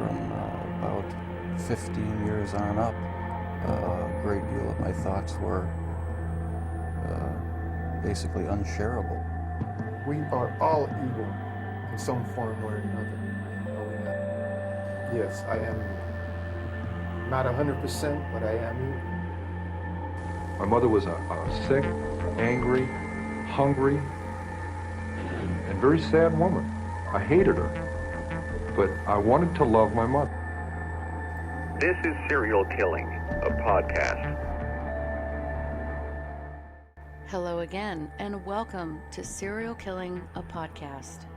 from about 15 years on up, a great deal of my thoughts were basically unshareable. We are all evil in some form or another. Yes, I am not 100%, but I am evil. My mother was a sick, angry, hungry, and very sad woman. I hated her, but I wanted to love my mother. This is Serial Killing, a podcast. Hello again, and welcome to Serial Killing, a podcast.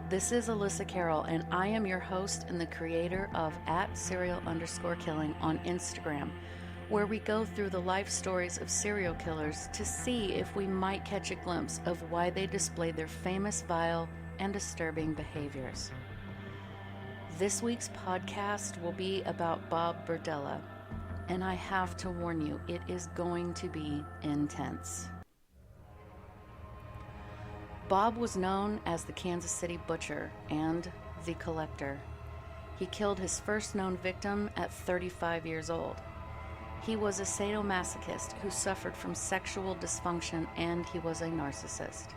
This is Alyssa Carroll, and I am your host and the creator of @serial_killing on Instagram, where we go through the life stories of serial killers to see if we might catch a glimpse of why they displayed their famous, vile, and disturbing behaviors. This week's podcast will be about Bob Berdella, and I have to warn you, it is going to be intense. Bob was known as the Kansas City Butcher and the Collector. He killed his first known victim at 35 years old. He was a sadomasochist who suffered from sexual dysfunction, and he was a narcissist.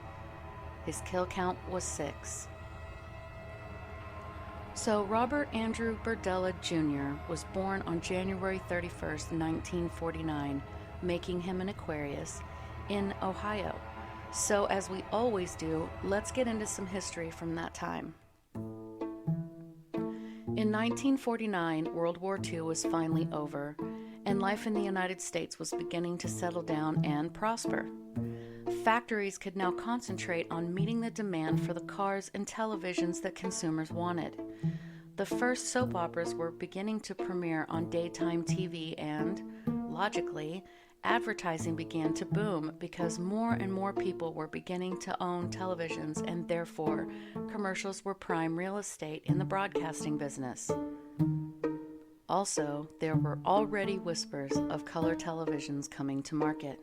His kill count was 6. So Robert Andrew Berdella Jr. was born on January 31st, 1949, making him an Aquarius, in Ohio. So as we always do, let's get into some history from that time. In 1949, World War II was finally over, and life in the United States was beginning to settle down and prosper. Factories could now concentrate on meeting the demand for the cars and televisions that consumers wanted. The first soap operas were beginning to premiere on daytime TV, and, logically, advertising began to boom because more and more people were beginning to own televisions, and therefore commercials were prime real estate in the broadcasting business. Also, there were already whispers of color televisions coming to market.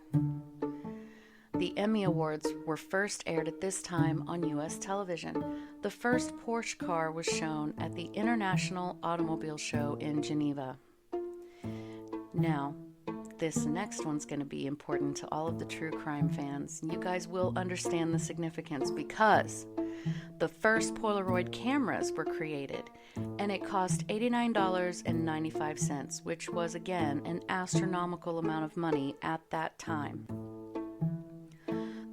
The Emmy Awards were first aired at this time on U.S. television. The first Porsche car was shown at the International Automobile Show in Geneva. Now, this next one's going to be important to all of the true crime fans. You guys will understand the significance because the first Polaroid cameras were created, and it cost $89.95, which was, again, an astronomical amount of money at that time.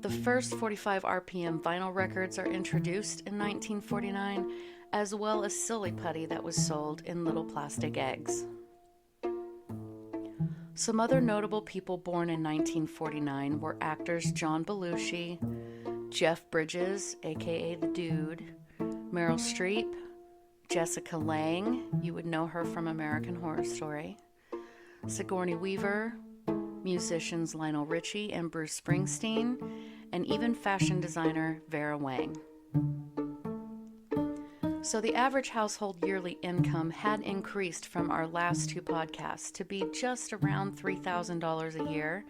The first 45 RPM vinyl records are introduced in 1949, as well as silly putty that was sold in little plastic eggs. Some other notable people born in 1949 were actors John Belushi, Jeff Bridges, aka The Dude, Meryl Streep, Jessica Lange, you would know her from American Horror Story, Sigourney Weaver, musicians Lionel Richie and Bruce Springsteen, and even fashion designer Vera Wang. So the average household yearly income had increased from our last two podcasts to be just around $3,000 a year,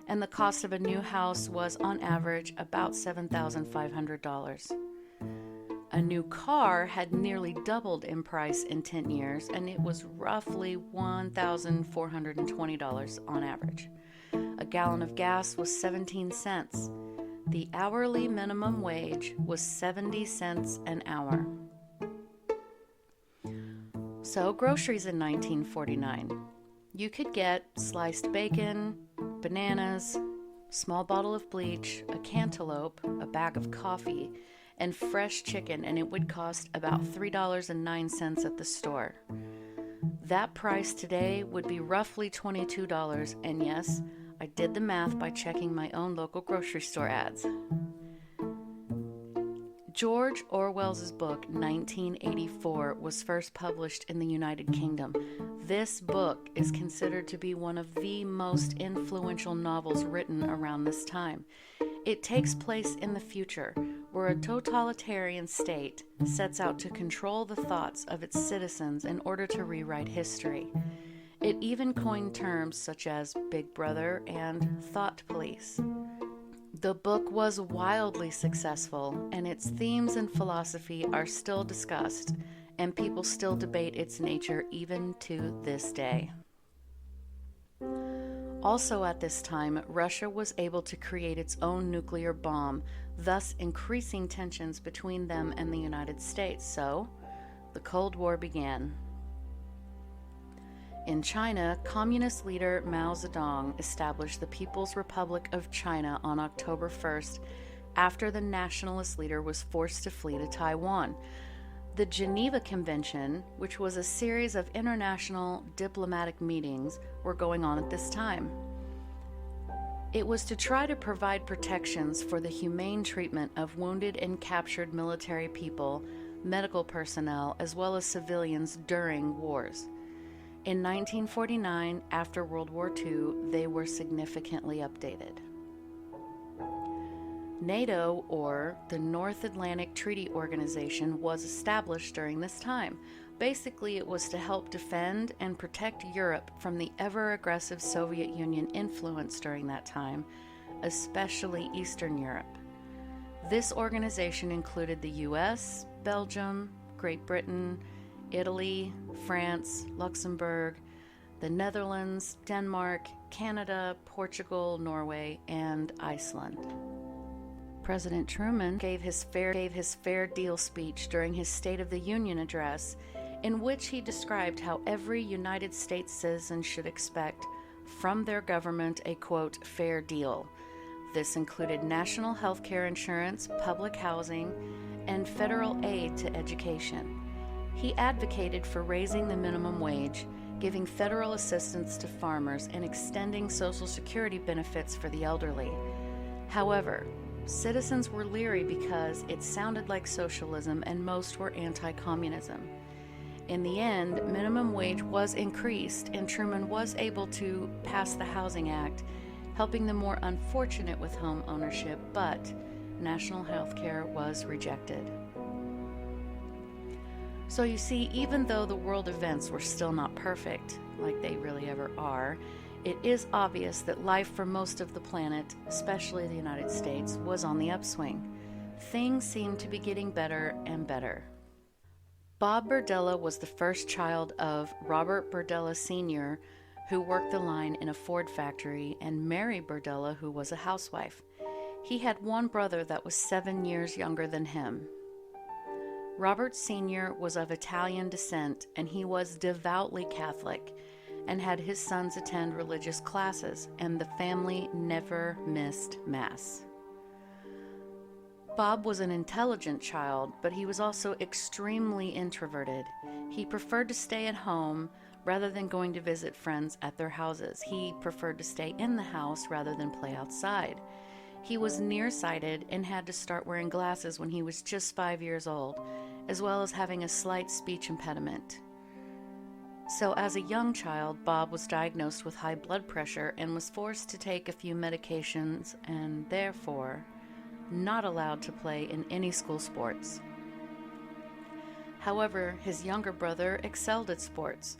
and the cost of a new house was on average about $7,500. A new car had nearly doubled in price in 10 years, and it was roughly $1,420 on average. A gallon of gas was 17 cents. The hourly minimum wage was 70 cents an hour. So, groceries in 1949. You could get sliced bacon, bananas, small bottle of bleach, a cantaloupe, a bag of coffee, and fresh chicken, and it would cost about $3.09 at the store. That price today would be roughly $22, and yes, I did the math by checking my own local grocery store ads. George Orwell's book 1984 was first published in the United Kingdom. This book is considered to be one of the most influential novels written around this time. It takes place in the future, where a totalitarian state sets out to control the thoughts of its citizens in order to rewrite history. It even coined terms such as Big Brother and Thought Police. The book was wildly successful, and its themes and philosophy are still discussed, and people still debate its nature even to this day. Also at this time, Russia was able to create its own nuclear bomb, thus increasing tensions between them and the United States, so the Cold War began. In China, Communist leader Mao Zedong established the People's Republic of China on October 1st after the nationalist leader was forced to flee to Taiwan. The Geneva Convention, which was a series of international diplomatic meetings, were going on at this time. It was to try to provide protections for the humane treatment of wounded and captured military people, medical personnel, as well as civilians during wars. In 1949, after World War II, they were significantly updated. NATO, or the North Atlantic Treaty Organization, was established during this time. Basically, it was to help defend and protect Europe from the ever-aggressive Soviet Union influence during that time, especially Eastern Europe. This organization included the US, Belgium, Great Britain, Italy, France, Luxembourg, the Netherlands, Denmark, Canada, Portugal, Norway, and Iceland. President Truman gave his fair deal speech during his State of the Union address, in which he described how every United States citizen should expect from their government a, quote, fair deal. This included national health care insurance, public housing, and federal aid to education. He advocated for raising the minimum wage, giving federal assistance to farmers, and extending Social Security benefits for the elderly. However, citizens were leery because it sounded like socialism and most were anti-communism. In the end, minimum wage was increased and Truman was able to pass the Housing Act, helping the more unfortunate with home ownership, but national health care was rejected. So you see, even though the world events were still not perfect, like they really ever are, it is obvious that life for most of the planet, especially the United States, was on the upswing. Things seemed to be getting better and better. Bob Berdella was the first child of Robert Berdella Sr., who worked the line in a Ford factory, and Mary Berdella, who was a housewife. He had one brother that was 7 years younger than him. Robert Sr. was of Italian descent, and he was devoutly Catholic, and had his sons attend religious classes, and the family never missed Mass. Bob was an intelligent child, but he was also extremely introverted. He preferred to stay at home rather than going to visit friends at their houses. He preferred to stay in the house rather than play outside. He was nearsighted and had to start wearing glasses when he was just 5 years old, as well as having a slight speech impediment. So as a young child, Bob was diagnosed with high blood pressure and was forced to take a few medications and therefore not allowed to play in any school sports. However, his younger brother excelled at sports.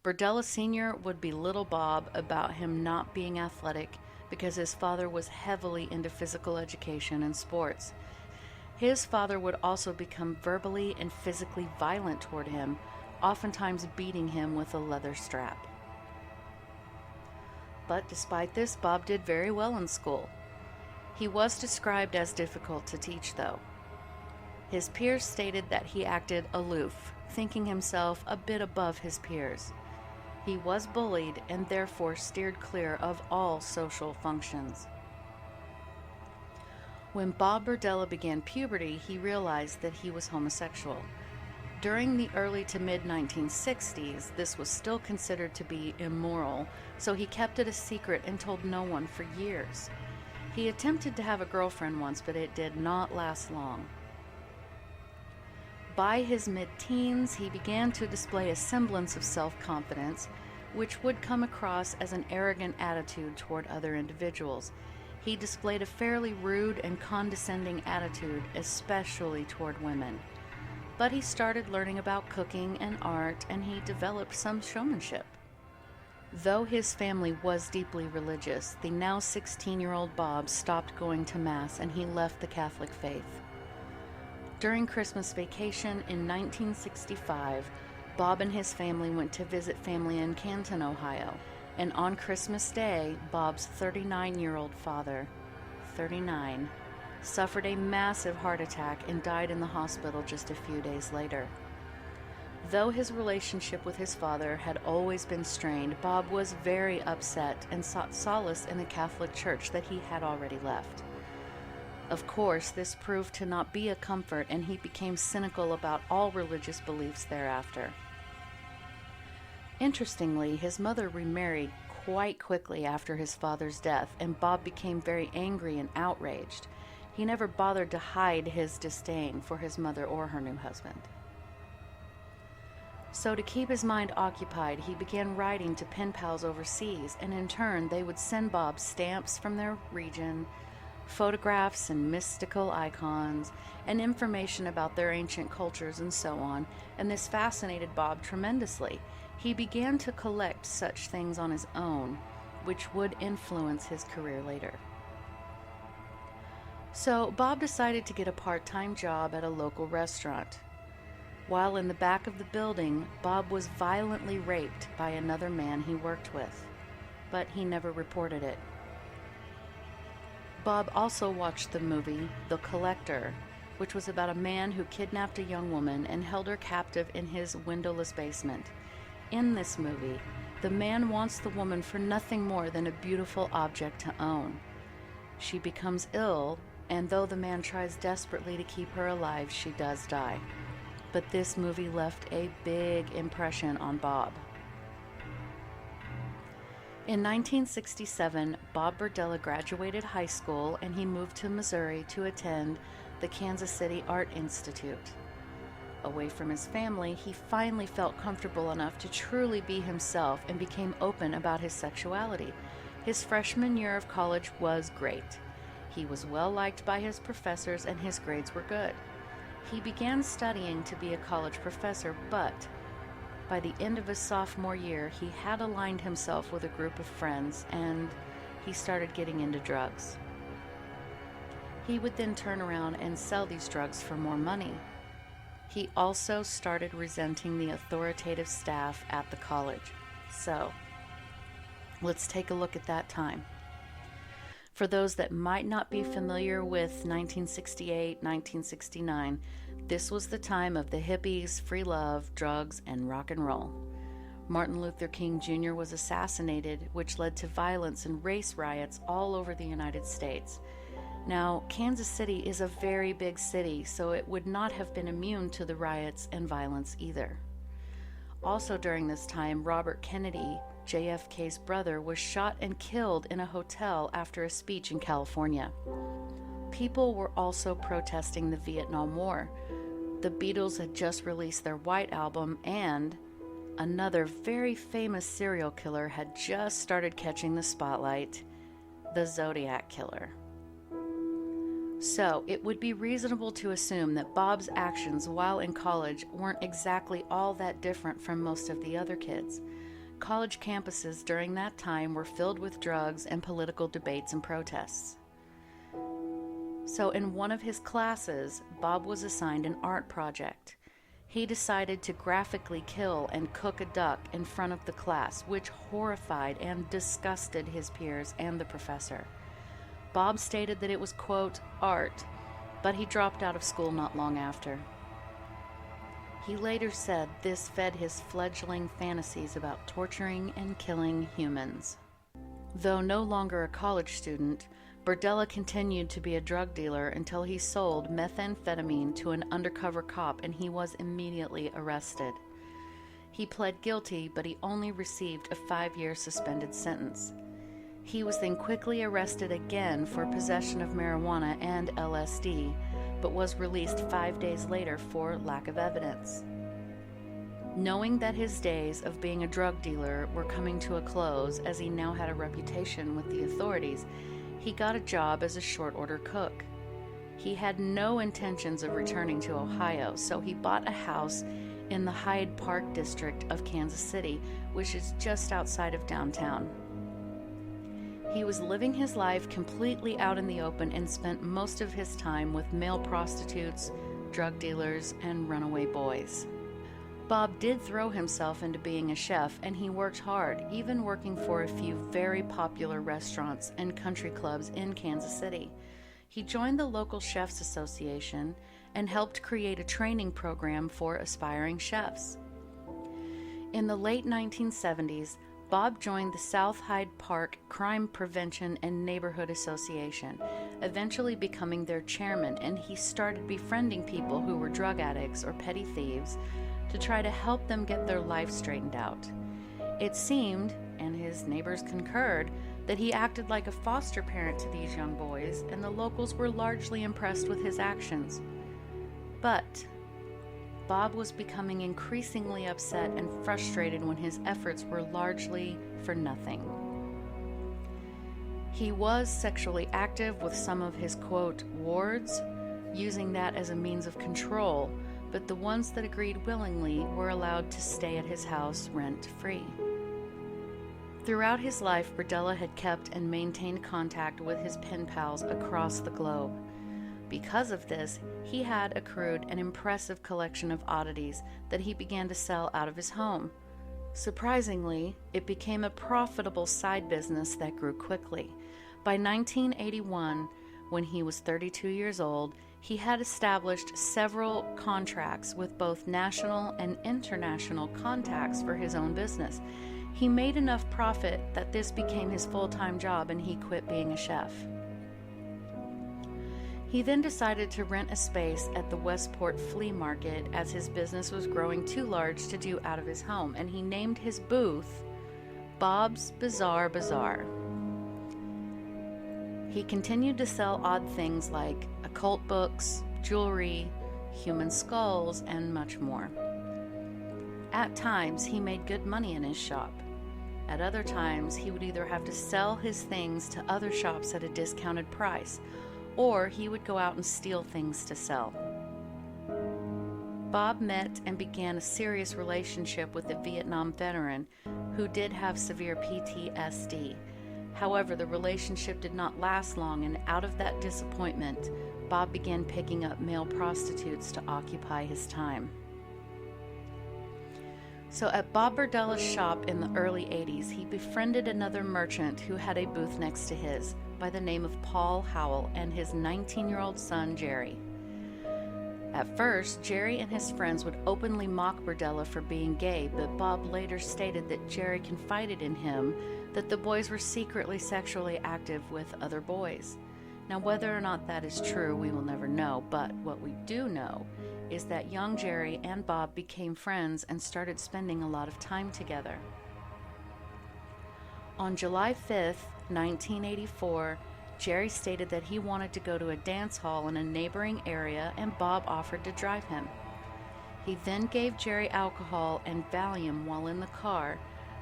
Berdella Sr. would belittle Bob about him not being athletic because his father was heavily into physical education and sports. His father would also become verbally and physically violent toward him, oftentimes beating him with a leather strap. But despite this, Bob did very well in school. He was described as difficult to teach, though. His peers stated that he acted aloof, thinking himself a bit above his peers. He was bullied and therefore steered clear of all social functions. When Bob Berdella began puberty, he realized that he was homosexual. During the early to mid-1960s, this was still considered to be immoral, so he kept it a secret and told no one for years. He attempted to have a girlfriend once, but it did not last long. By his mid-teens, he began to display a semblance of self-confidence, which would come across as an arrogant attitude toward other individuals. He displayed a fairly rude and condescending attitude, especially toward women. But he started learning about cooking and art, and he developed some showmanship. Though his family was deeply religious, the now 16-year-old Bob stopped going to Mass and he left the Catholic faith. During Christmas vacation in 1965, Bob and his family went to visit family in Canton, Ohio, and on Christmas Day, Bob's 39-year-old father, 39, suffered a massive heart attack and died in the hospital just a few days later. Though his relationship with his father had always been strained, Bob was very upset and sought solace in the Catholic Church that he had already left. Of course, this proved to not be a comfort, and he became cynical about all religious beliefs thereafter. Interestingly, his mother remarried quite quickly after his father's death, and Bob became very angry and outraged. He never bothered to hide his disdain for his mother or her new husband. So to keep his mind occupied, he began writing to pen pals overseas, and in turn they would send Bob stamps from their region, photographs and mystical icons, and information about their ancient cultures and so on, and this fascinated Bob tremendously. He began to collect such things on his own, which would influence his career later. So Bob decided to get a part-time job at a local restaurant. While in the back of the building, Bob was violently raped by another man he worked with, but he never reported it. Bob also watched the movie The Collector, which was about a man who kidnapped a young woman and held her captive in his windowless basement. In this movie, the man wants the woman for nothing more than a beautiful object to own. She becomes ill, and though the man tries desperately to keep her alive, she does die. But this movie left a big impression on Bob. In 1967, Bob Berdella graduated high school and he moved to Missouri to attend the Kansas City Art Institute. Away from his family, he finally felt comfortable enough to truly be himself and became open about his sexuality. His freshman year of college was great. He was well liked by his professors and his grades were good. He began studying to be a college professor, but by the end of his sophomore year, he had aligned himself with a group of friends and he started getting into drugs. He would then turn around and sell these drugs for more money. He also started resenting the authoritative staff at the college. So, let's take a look at that time. For those that might not be familiar with 1968, 1969, this was the time of the hippies, free love, drugs, and rock and roll. Martin Luther King Jr. was assassinated, which led to violence and race riots all over the United States. Now, Kansas City is a very big city, so it would not have been immune to the riots and violence either. Also during this time, Robert Kennedy, JFK's brother, was shot and killed in a hotel after a speech in California. People were also protesting the Vietnam War. The Beatles had just released their White Album, and another very famous serial killer had just started catching the spotlight, the Zodiac Killer. So, it would be reasonable to assume that Bob's actions while in college weren't exactly all that different from most of the other kids. College campuses during that time were filled with drugs and political debates and protests. So in one of his classes, Bob was assigned an art project. He decided to graphically kill and cook a duck in front of the class, which horrified and disgusted his peers and the professor. Bob stated that it was, quote, art, but he dropped out of school not long after. He later said this fed his fledgling fantasies about torturing and killing humans. Though no longer a college student, Berdella continued to be a drug dealer until he sold methamphetamine to an undercover cop and he was immediately arrested. He pled guilty, but he only received a 5-year suspended sentence. He was then quickly arrested again for possession of marijuana and LSD, but was released 5 days later for lack of evidence. Knowing that his days of being a drug dealer were coming to a close, as he now had a reputation with the authorities, he got a job as a short-order cook. He had no intentions of returning to Ohio, so he bought a house in the Hyde Park district of Kansas City, which is just outside of downtown. He was living his life completely out in the open and spent most of his time with male prostitutes, drug dealers, and runaway boys. Bob did throw himself into being a chef, and he worked hard, even working for a few very popular restaurants and country clubs in Kansas City. He joined the local Chefs Association and helped create a training program for aspiring chefs. In the late 1970s, Bob joined the South Hyde Park Crime Prevention and Neighborhood Association, eventually becoming their chairman, and he started befriending people who were drug addicts or petty thieves to try to help them get their life straightened out. It seemed, and his neighbors concurred, that he acted like a foster parent to these young boys, and the locals were largely impressed with his actions. But Bob was becoming increasingly upset and frustrated when his efforts were largely for nothing. He was sexually active with some of his, quote, wards, using that as a means of control, but the ones that agreed willingly were allowed to stay at his house rent-free. Throughout his life, Berdella had kept and maintained contact with his pen pals across the globe. Because of this, he had accrued an impressive collection of oddities that he began to sell out of his home. Surprisingly, it became a profitable side business that grew quickly. By 1981, when he was 32 years old, he had established several contracts with both national and international contacts for his own business. He made enough profit that this became his full-time job, and he quit being a chef. He then decided to rent a space at the Westport Flea Market as his business was growing too large to do out of his home, and he named his booth Bob's Bizarre Bazaar. He continued to sell odd things like occult books, jewelry, human skulls, and much more. At times, he made good money in his shop. At other times, he would either have to sell his things to other shops at a discounted price, or he would go out and steal things to sell. Bob met and began a serious relationship with a Vietnam veteran who did have severe PTSD. However, the relationship did not last long, and out of that disappointment, Bob began picking up male prostitutes to occupy his time. So at Bob Berdella's shop in the early 80s, he befriended another merchant who had a booth next to his by the name of Paul Howell and his 19-year-old son, Jerry. At first, Jerry and his friends would openly mock Berdella for being gay, but Bob later stated that Jerry confided in him that the boys were secretly sexually active with other boys. Now, whether or not that is true, we will never know, but what we do know is that young Jerry and Bob became friends and started spending a lot of time together. On July 5th, 1984, Jerry stated that he wanted to go to a dance hall in a neighboring area, and Bob offered to drive him. He then gave Jerry alcohol and Valium while in the car,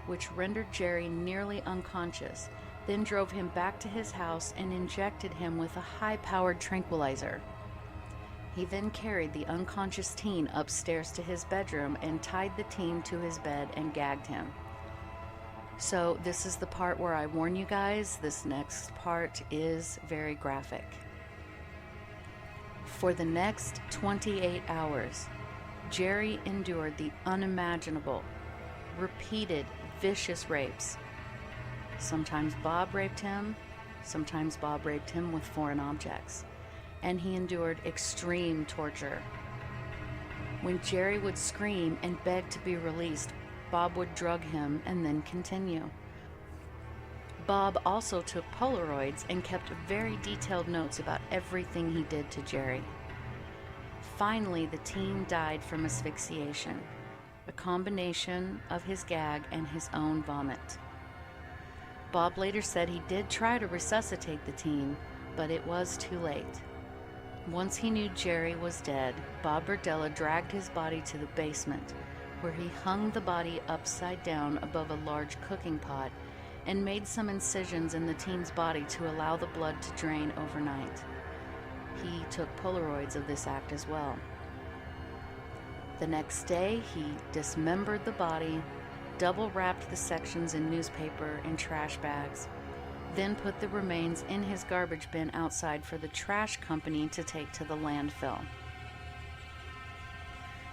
which rendered Jerry nearly unconscious, then drove him back to his house and injected him with a high-powered tranquilizer. He then carried the unconscious teen upstairs to his bedroom and tied the teen to his bed and gagged him. So this is the part where I warn you guys, this next part is very graphic. For the next 28 hours, Jerry endured the unimaginable, repeated, vicious rapes. Sometimes Bob raped him, sometimes Bob raped him with foreign objects, and he endured extreme torture. When Jerry would scream and beg to be released, Bob would drug him and then continue. Bob also took Polaroids and kept very detailed notes about everything he did to Jerry. Finally, the teen died from asphyxiation, a combination of his gag and his own vomit. Bob later said he did try to resuscitate the teen, but it was too late. Once he knew Jerry was dead, Bob Berdella dragged his body to the basement, where he hung the body upside down above a large cooking pot and made some incisions in the teen's body to allow the blood to drain overnight. He took Polaroids of this act as well. The next day, he dismembered the body, double-wrapped the sections in newspaper and trash bags, then put the remains in his garbage bin outside for the trash company to take to the landfill.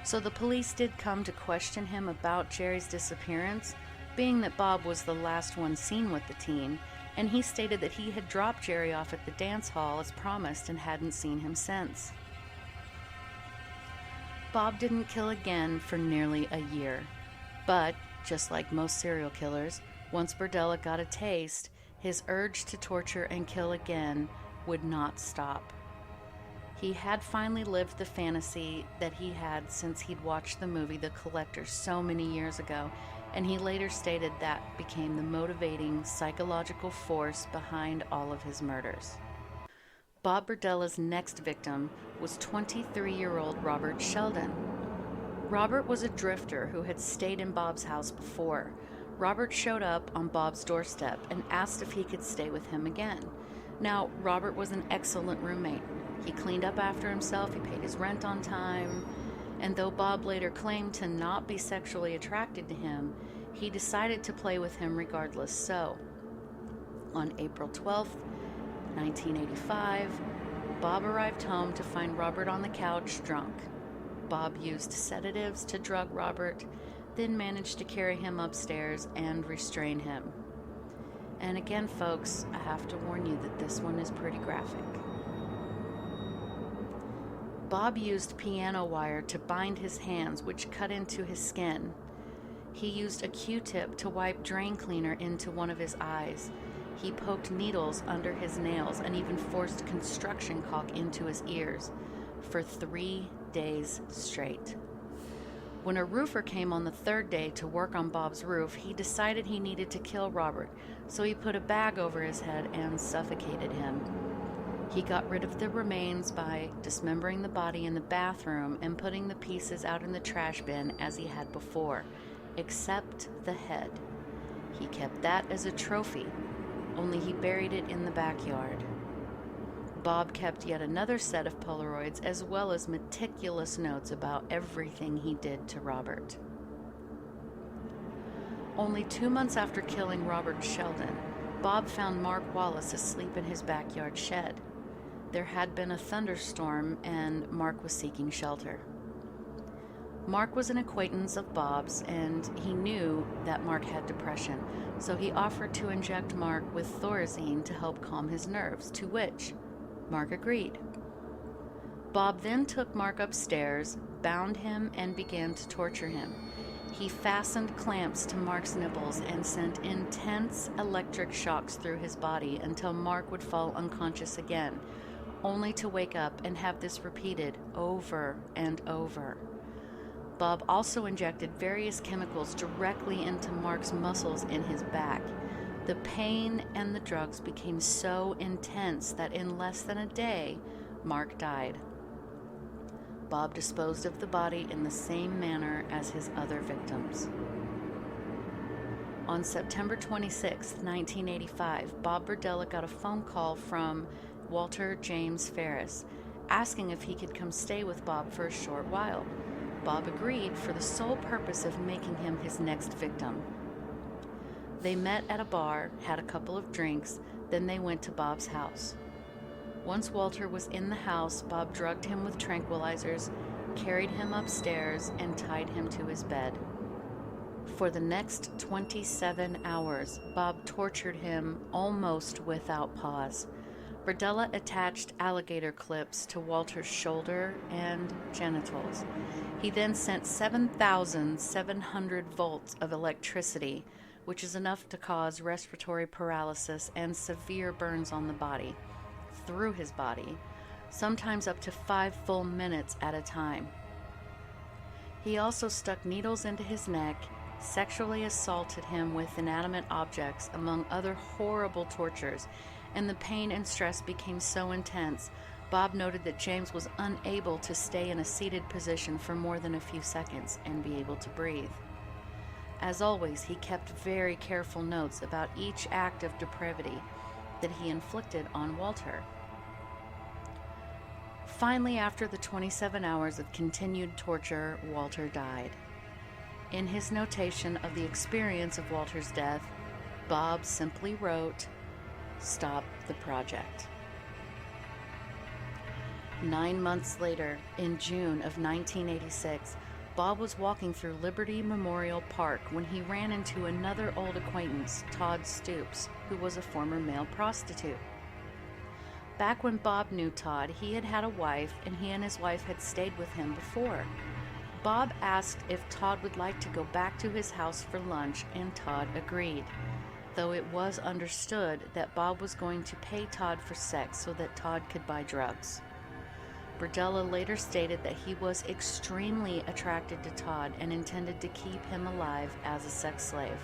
So the police did come to question him about Jerry's disappearance, being that Bob was the last one seen with the teen, and he stated that he had dropped Jerry off at the dance hall as promised and hadn't seen him since. Bob didn't kill again for nearly a year, but, just like most serial killers, once Berdella got a taste, his urge to torture and kill again would not stop. He had finally lived the fantasy that he had since he'd watched the movie The Collector so many years ago, and he later stated that became the motivating psychological force behind all of his murders. Bob Berdella's next victim was 23-year-old Robert Sheldon. Robert was a drifter who had stayed in Bob's house before. Robert showed up on Bob's doorstep and asked if he could stay with him again. Now, Robert was an excellent roommate. He cleaned up after himself, he paid his rent on time, and though Bob later claimed to not be sexually attracted to him, he decided to play with him regardless. So, on April 12th, 1985, Bob arrived home to find Robert on the couch, drunk. Bob used sedatives to drug Robert, then managed to carry him upstairs and restrain him. And again, folks, I have to warn you that this one is pretty graphic. Bob used piano wire to bind his hands, which cut into his skin. He used a Q-tip to wipe drain cleaner into one of his eyes. He poked needles under his nails and even forced construction caulk into his ears for 3 days straight. When a roofer came on the third day to work on Bob's roof, he decided he needed to kill Robert, so he put a bag over his head and suffocated him. He got rid of the remains by dismembering the body in the bathroom and putting the pieces out in the trash bin as he had before, except the head. He kept that as a trophy, only he buried it in the backyard. Bob kept yet another set of Polaroids as well as meticulous notes about everything he did to Robert. Only 2 months after killing Robert Sheldon, Bob found Mark Wallace asleep in his backyard shed. There had been a thunderstorm and Mark was seeking shelter. Mark was an acquaintance of Bob's and he knew that Mark had depression, so he offered to inject Mark with Thorazine to help calm his nerves, to which Mark agreed. Bob then took Mark upstairs, bound him, and began to torture him. He fastened clamps to Mark's nipples and sent intense electric shocks through his body until Mark would fall unconscious again, only to wake up and have this repeated over and over. Bob also injected various chemicals directly into Mark's muscles in his back. The pain and the drugs became so intense that in less than a day, Mark died. Bob disposed of the body in the same manner as his other victims. On September 26, 1985, Bob Berdella got a phone call from Walter James Ferris, asking if he could come stay with Bob for a short while. Bob agreed for the sole purpose of making him his next victim. They met at a bar, had a couple of drinks, then they went to Bob's house. Once Walter was in the house, Bob drugged him with tranquilizers, carried him upstairs, and tied him to his bed. For the next 27 hours, Bob tortured him almost without pause. Berdella attached alligator clips to Walter's shoulder and genitals. He then sent 7,700 volts of electricity, which is enough to cause respiratory paralysis and severe burns on the body, through his body, sometimes up to 5 full minutes at a time. He also stuck needles into his neck, sexually assaulted him with inanimate objects, among other horrible tortures, and the pain and stress became so intense, Bob noted that James was unable to stay in a seated position for more than a few seconds and be able to breathe. As always, he kept very careful notes about each act of depravity that he inflicted on Walter. Finally, after the 27 hours of continued torture, Walter died. In his notation of the experience of Walter's death, Bob simply wrote, "Stop the project." 9 months later, in June of 1986, Bob was walking through Liberty Memorial Park when he ran into another old acquaintance, Todd Stoops, who was a former male prostitute. Back when Bob knew Todd, he had had a wife, and he and his wife had stayed with him before. Bob asked if Todd would like to go back to his house for lunch, and Todd agreed, though it was understood that Bob was going to pay Todd for sex so that Todd could buy drugs. Berdella later stated that he was extremely attracted to Todd and intended to keep him alive as a sex slave.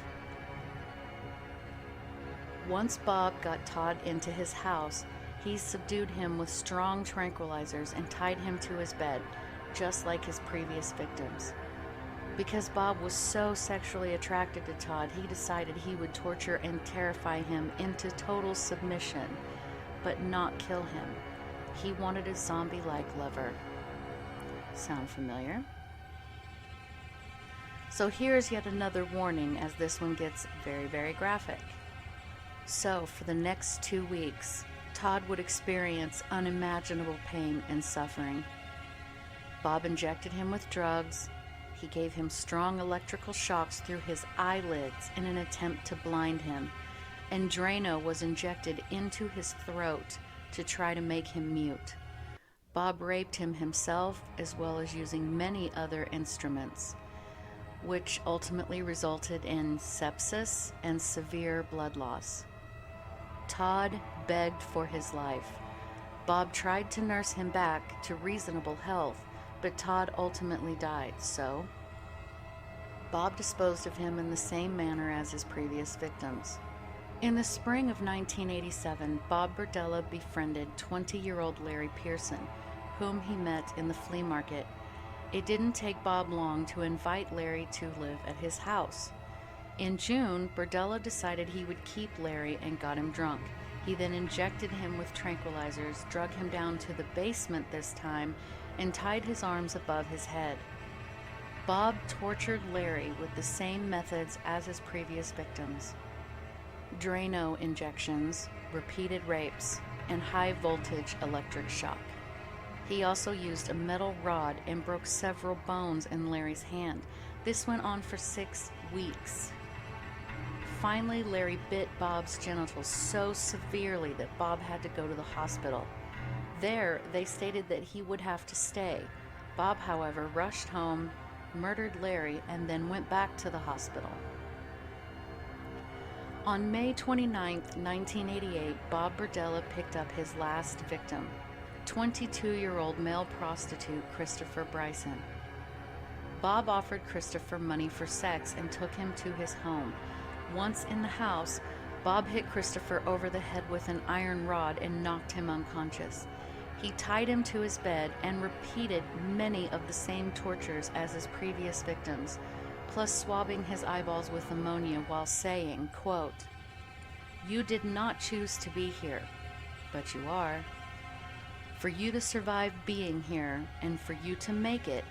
Once Bob got Todd into his house, he subdued him with strong tranquilizers and tied him to his bed, just like his previous victims. Because Bob was so sexually attracted to Todd, he decided he would torture and terrify him into total submission, but not kill him. He wanted a zombie-like lover. Sound familiar? So here's yet another warning, as this one gets very, very graphic. So for the next 2 weeks, Todd would experience unimaginable pain and suffering. Bob injected him with drugs. He gave him strong electrical shocks through his eyelids in an attempt to blind him, and Drano was injected into his throat to try to make him mute. Bob raped him himself, as well as using many other instruments, which ultimately resulted in sepsis and severe blood loss. Todd begged for his life. Bob tried to nurse him back to reasonable health, but Todd ultimately died, so Bob disposed of him in the same manner as his previous victims. In the spring of 1987, Bob Berdella befriended 20-year-old Larry Pearson, whom he met in the flea market. It didn't take Bob long to invite Larry to live at his house. In June, Berdella decided he would keep Larry and got him drunk. He then injected him with tranquilizers, drug him down to the basement this time, and tied his arms above his head. Bob tortured Larry with the same methods as his previous victims: Drano injections, repeated rapes, and high-voltage electric shock. He also used a metal rod and broke several bones in Larry's hand. This went on for 6 weeks. Finally, Larry bit Bob's genitals so severely that Bob had to go to the hospital. There, they stated that he would have to stay. Bob, however, rushed home, murdered Larry, and then went back to the hospital. On May 29, 1988, Bob Berdella picked up his last victim, 22-year-old male prostitute Christopher Bryson. Bob offered Christopher money for sex and took him to his home. Once in the house, Bob hit Christopher over the head with an iron rod and knocked him unconscious. He tied him to his bed and repeated many of the same tortures as his previous victims, plus swabbing his eyeballs with ammonia while saying, quote, "You did not choose to be here, but you are. For you to survive being here, and for you to make it,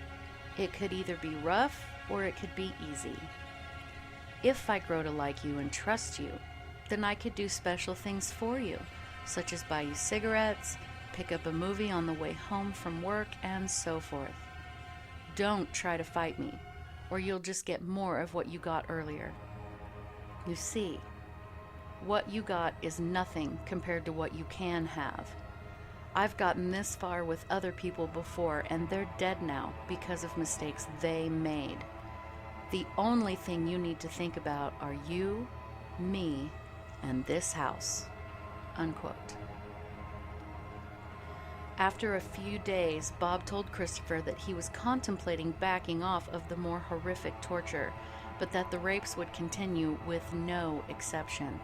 it could either be rough or it could be easy. If I grow to like you and trust you, then I could do special things for you, such as buy you cigarettes, pick up a movie on the way home from work, and so forth. Don't try to fight me, or you'll just get more of what you got earlier. You see, what you got is nothing compared to what you can have. I've gotten this far with other people before, and they're dead now because of mistakes they made. The only thing you need to think about are you, me, and this house." Unquote. After a few days, Bob told Christopher that he was contemplating backing off of the more horrific torture, but that the rapes would continue with no exception.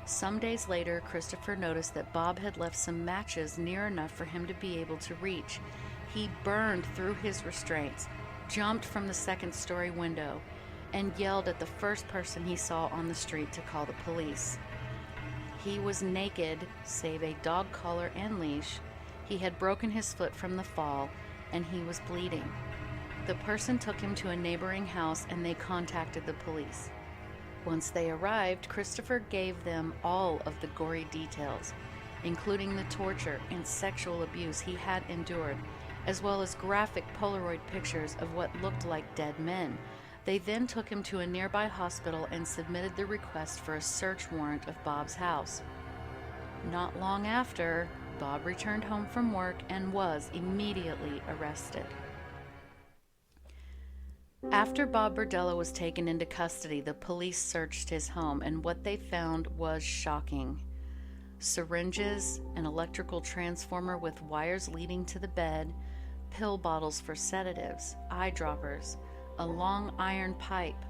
Some days later, Christopher noticed that Bob had left some matches near enough for him to be able to reach. He burned through his restraints, jumped from the second-story window, and yelled at the first person he saw on the street to call the police. He was naked, save a dog collar and leash. He had broken his foot from the fall, and he was bleeding. The person took him to a neighboring house, and they contacted the police. Once they arrived, Christopher gave them all of the gory details, including the torture and sexual abuse he had endured, as well as graphic Polaroid pictures of what looked like dead men. They then took him to a nearby hospital and submitted the request for a search warrant of Bob's house. Not long after, Bob returned home from work and was immediately arrested. After Bob Berdella was taken into custody, the police searched his home, and what they found was shocking. Syringes, an electrical transformer with wires leading to the bed, pill bottles for sedatives, eyedroppers, a long iron pipe,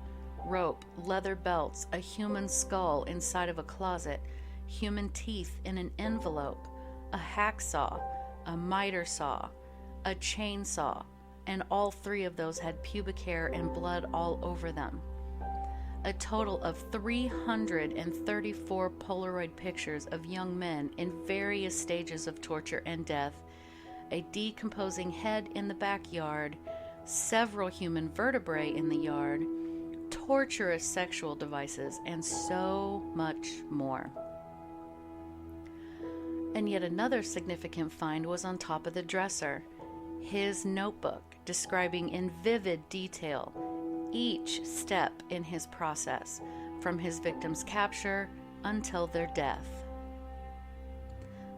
rope, leather belts, a human skull inside of a closet, human teeth in an envelope, a hacksaw, a miter saw, a chainsaw, and all three of those had pubic hair and blood all over them. A total of 334 Polaroid pictures of young men in various stages of torture and death, a decomposing head in the backyard, several human vertebrae in the yard, torturous sexual devices, and so much more. And yet another significant find was on top of the dresser, his notebook describing in vivid detail each step in his process, from his victim's capture until their death.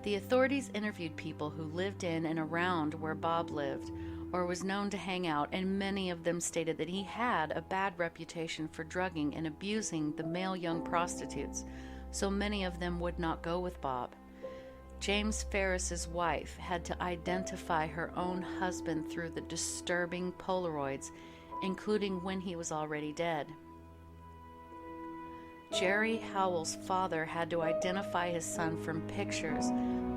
The authorities interviewed people who lived in and around where Bob lived or was known to hang out, and many of them stated that he had a bad reputation for drugging and abusing the male young prostitutes, so many of them would not go with Bob. James Ferris's wife had to identify her own husband through the disturbing Polaroids, including when he was already dead. Jerry Howell's father had to identify his son from pictures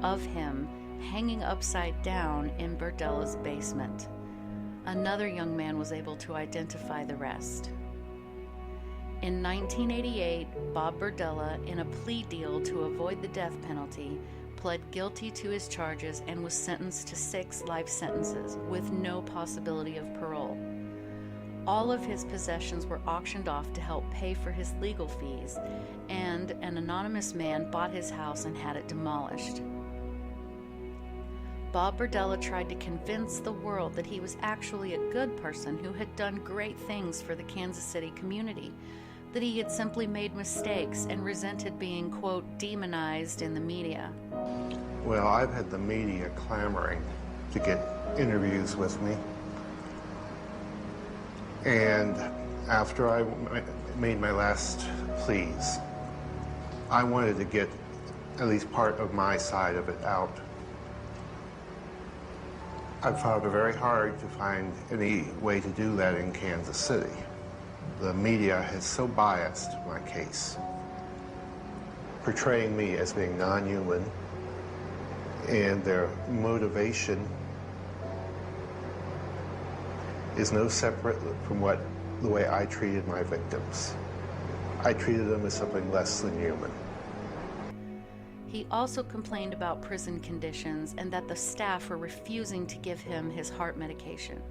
of him hanging upside down in Berdella's basement. Another young man was able to identify the rest. In 1988, Bob Berdella, in a plea deal to avoid the death penalty, pled guilty to his charges and was sentenced to 6 life sentences with no possibility of parole. All of his possessions were auctioned off to help pay for his legal fees, and an anonymous man bought his house and had it demolished. Bob Berdella tried to convince the world that he was actually a good person who had done great things for the Kansas City community, that he had simply made mistakes and resented being, quote, demonized in the media. Well, I've had the media clamoring to get interviews with me. And after I made my last pleas, I wanted to get at least part of my side of it out. I've found it very hard to find any way to do that in Kansas City. The media has so biased my case, portraying me as being non-human, and their motivation is no separate from the way I treated my victims. I treated them as something less than human. He also complained about prison conditions and that the staff were refusing to give him his heart medication.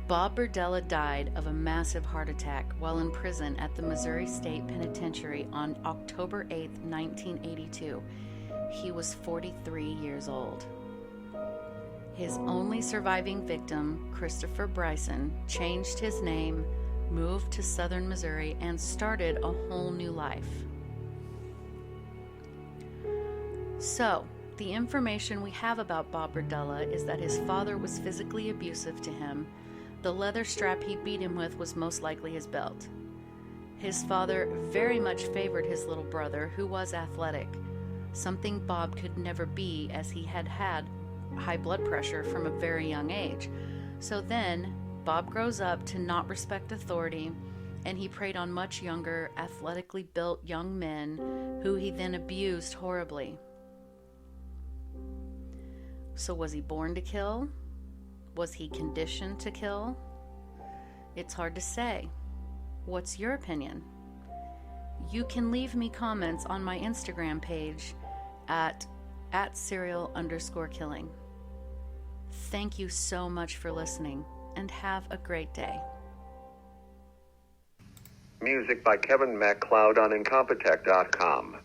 Bob Berdella died of a massive heart attack while in prison at the Missouri State Penitentiary on October 8, 1982. He was 43 years old. His only surviving victim, Christopher Bryson, changed his name, moved to southern Missouri, and started a whole new life. So, the information we have about Bob Berdella is that his father was physically abusive to him. The leather strap he beat him with was most likely his belt. His father very much favored his little brother, who was athletic, something Bob could never be as he had had high blood pressure from a very young age. So then, Bob grows up to not respect authority, and he preyed on much younger, athletically built young men who he then abused horribly. So was he born to kill? Was he conditioned to kill? It's hard to say. What's your opinion? You can leave me comments on my Instagram page at @serial_killing. Thank you so much for listening, and have a great day. Music by Kevin MacLeod on Incompetech.com.